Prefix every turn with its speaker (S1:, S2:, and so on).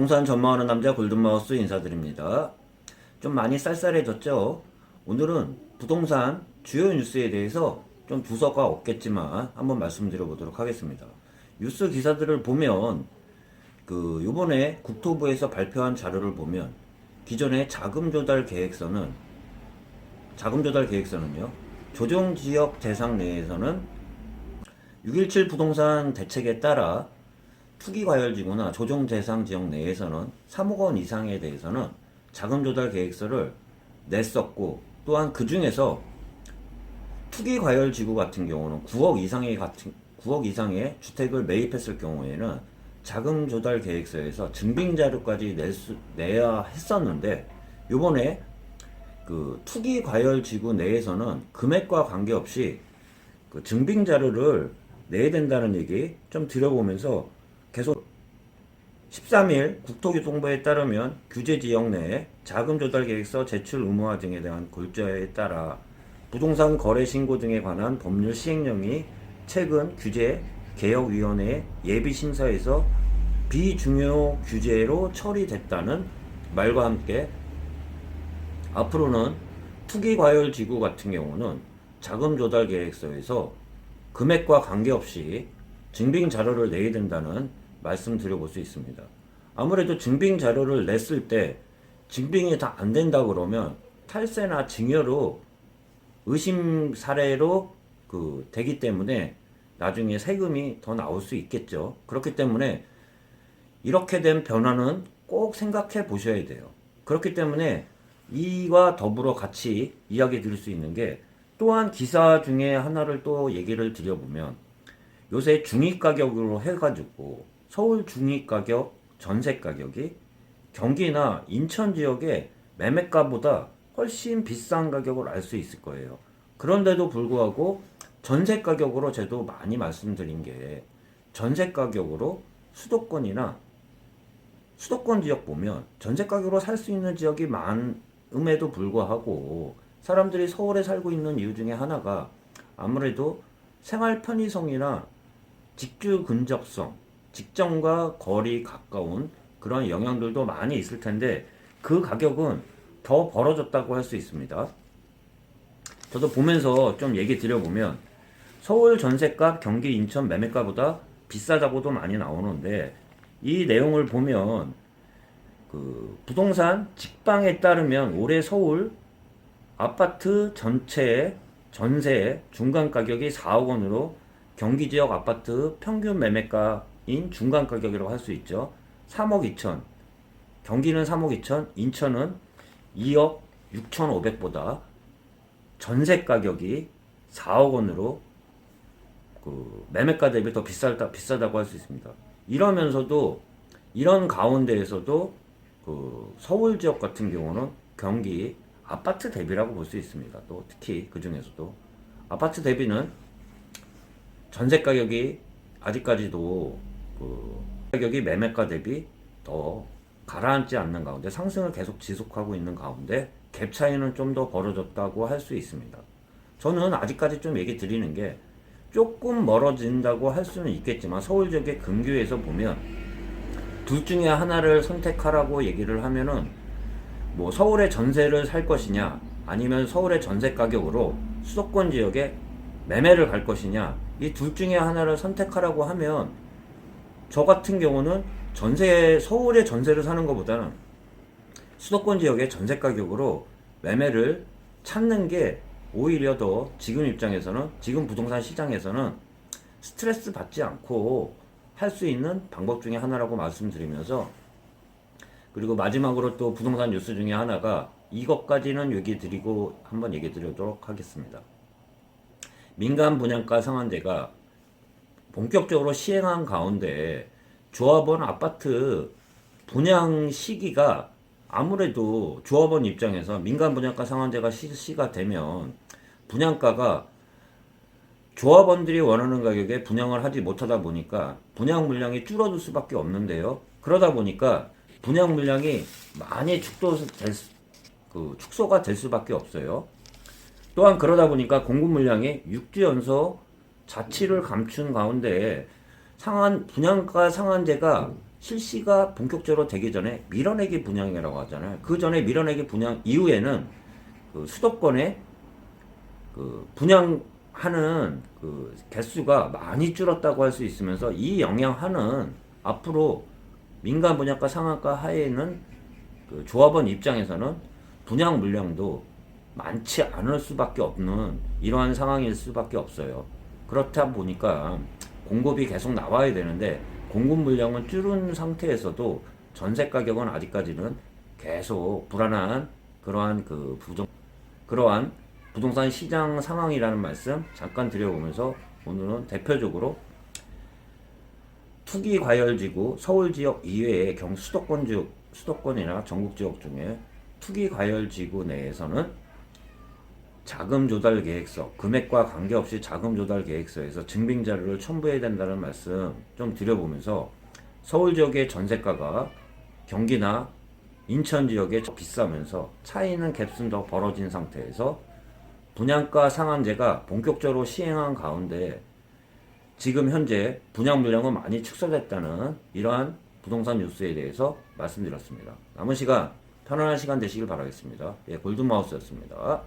S1: 부동산 전망하는 남자 골든마우스 인사드립니다. 좀 많이 쌀쌀해졌죠? 오늘은 부동산 주요 뉴스에 대해서 좀 두서가 없겠지만 한번 말씀드려보도록 하겠습니다. 뉴스 기사들을 보면 요번에 국토부에서 발표한 자료를 보면 기존의 자금 조달 계획서는요, 조정지역 대상 내에서는 6.17 부동산 대책에 따라 투기과열지구나 조정대상 지역 내에서는 3억 원 이상에 대해서는 자금 조달 계획서를 냈었고, 또한 그 중에서 투기과열지구 같은 경우는 9억 이상의 주택을 매입했을 경우에는 자금 조달 계획서에서 증빙자료까지 내야 했었는데, 요번에 투기과열지구 내에서는 금액과 관계없이 증빙자료를 내야 된다는 얘기 좀 들어보면서 계속 13일 국토교통부에 따르면 규제지역 내에 자금조달계획서 제출 의무화 등에 대한 골자에 따라 부동산 거래 신고 등에 관한 법률 시행령이 최근 규제 개혁위원회 예비심사에서 비중요 규제로 처리됐다는 말과 함께 앞으로는 투기과열지구 같은 경우는 자금조달계획서에서 금액과 관계없이 증빙자료를 내야 된다는 말씀 드려볼 수 있습니다. 아무래도 증빙자료를 냈을 때 증빙이 다 안 된다 그러면 탈세나 증여로 의심 사례로 되기 때문에 나중에 세금이 더 나올 수 있겠죠. 그렇기 때문에 이렇게 된 변화는 꼭 생각해 보셔야 돼요. 그렇기 때문에 이와 더불어 같이 이야기 드릴 수 있는 게, 또한 기사 중에 하나를 또 얘기를 드려보면, 요새 중위가격으로 해가지고 서울 중위가격 전세가격이 경기나 인천 지역의 매매가보다 훨씬 비싼 가격을 알 수 있을 거예요. 그런데도 불구하고 전세가격으로 저도 많이 말씀드린 게, 전세가격으로 수도권이나 수도권 지역 보면 전세가격으로 살 수 있는 지역이 많음에도 불구하고 사람들이 서울에 살고 있는 이유 중에 하나가 아무래도 생활 편의성이나 직주 근접성, 직장과 거리 가까운 그런 영향들도 많이 있을 텐데, 그 가격은 더 벌어졌다고 할 수 있습니다. 저도 보면서 좀 얘기 드려보면 서울 전세값, 경기, 인천 매매가보다 비싸다고도 많이 나오는데, 이 내용을 보면 부동산 직방에 따르면 올해 서울 아파트 전체 전세 중간 가격이 4억 원으로 경기 지역 아파트 평균 매매가인 중간 가격이라고 할 수 있죠. 3억 2천. 경기는 3억 2천, 인천은 2억 6,500보다 전세 가격이 4억 원으로 매매가 대비 더 비싸다고 할 수 있습니다. 이러면서도, 이런 가운데에서도 서울 지역 같은 경우는 경기 아파트 대비라고 볼 수 있습니다. 또 특히 그 중에서도 아파트 대비는 전세 가격이 아직까지도 가격이 매매가 대비 더 가라앉지 않는 가운데 상승을 계속 지속하고 있는 가운데 갭 차이는 좀 더 벌어졌다고 할 수 있습니다. 저는 아직까지 좀 얘기 드리는 게, 조금 멀어진다고 할 수는 있겠지만 서울 지역의 근교에서 보면 둘 중에 하나를 선택하라고 얘기를 하면은, 뭐 서울의 전세를 살 것이냐 아니면 서울의 전세 가격으로 수도권 지역에 매매를 갈 것이냐, 이 둘 중에 하나를 선택하라고 하면 저 같은 경우는 서울의 전세를 사는 것보다는 수도권 지역의 전세 가격으로 매매를 찾는 게 오히려 더 지금 입장에서는, 지금 부동산 시장에서는 스트레스 받지 않고 할 수 있는 방법 중에 하나라고 말씀드리면서, 그리고 마지막으로 또 부동산 뉴스 중에 하나가, 이것까지는 한번 얘기 드리도록 하겠습니다. 민간 분양가 상한제가 본격적으로 시행한 가운데 조합원 아파트 분양 시기가, 아무래도 조합원 입장에서 민간 분양가 상한제가 실시가 되면 분양가가 조합원들이 원하는 가격에 분양을 하지 못하다 보니까 분양 물량이 줄어들 수밖에 없는데요. 그러다 보니까 분양 물량이 많이 축소가 될 수밖에 없어요. 또한 그러다 보니까 공급 물량이 6주 연속 자치를 감춘 가운데 분양가 상한제가 실시가 본격적으로 되기 전에 밀어내기 분양이라고 하잖아요. 그 전에 밀어내기 분양 이후에는 그 수도권에 그 분양하는 그 개수가 많이 줄었다고 할 수 있으면서 이 영향하는 앞으로 민간 분양가 상한가 하에는 그 조합원 입장에서는 분양 물량도 많지 않을 수밖에 없는 이러한 상황일 수밖에 없어요. 그렇다 보니까 공급이 계속 나와야 되는데 공급 물량은 줄은 상태에서도 전세 가격은 아직까지는 계속 불안한 그러한 부동산 시장 상황이라는 말씀 잠깐 드려보면서 오늘은 대표적으로 투기 과열지구 서울 지역 이외의 수도권이나 전국 지역 중에 투기 과열지구 내에서는 자금 조달 계획서, 금액과 관계없이 자금 조달 계획서에서 증빙 자료를 첨부해야 된다는 말씀 좀 드려보면서 서울 지역의 전세가가 경기나 인천 지역에 비싸면서 차이는 갭은 더 벌어진 상태에서 분양가 상한제가 본격적으로 시행한 가운데 지금 현재 분양 물량은 많이 축소됐다는 이러한 부동산 뉴스에 대해서 말씀드렸습니다. 남은 시간 편안한 시간 되시길 바라겠습니다. 예, 골든마우스였습니다.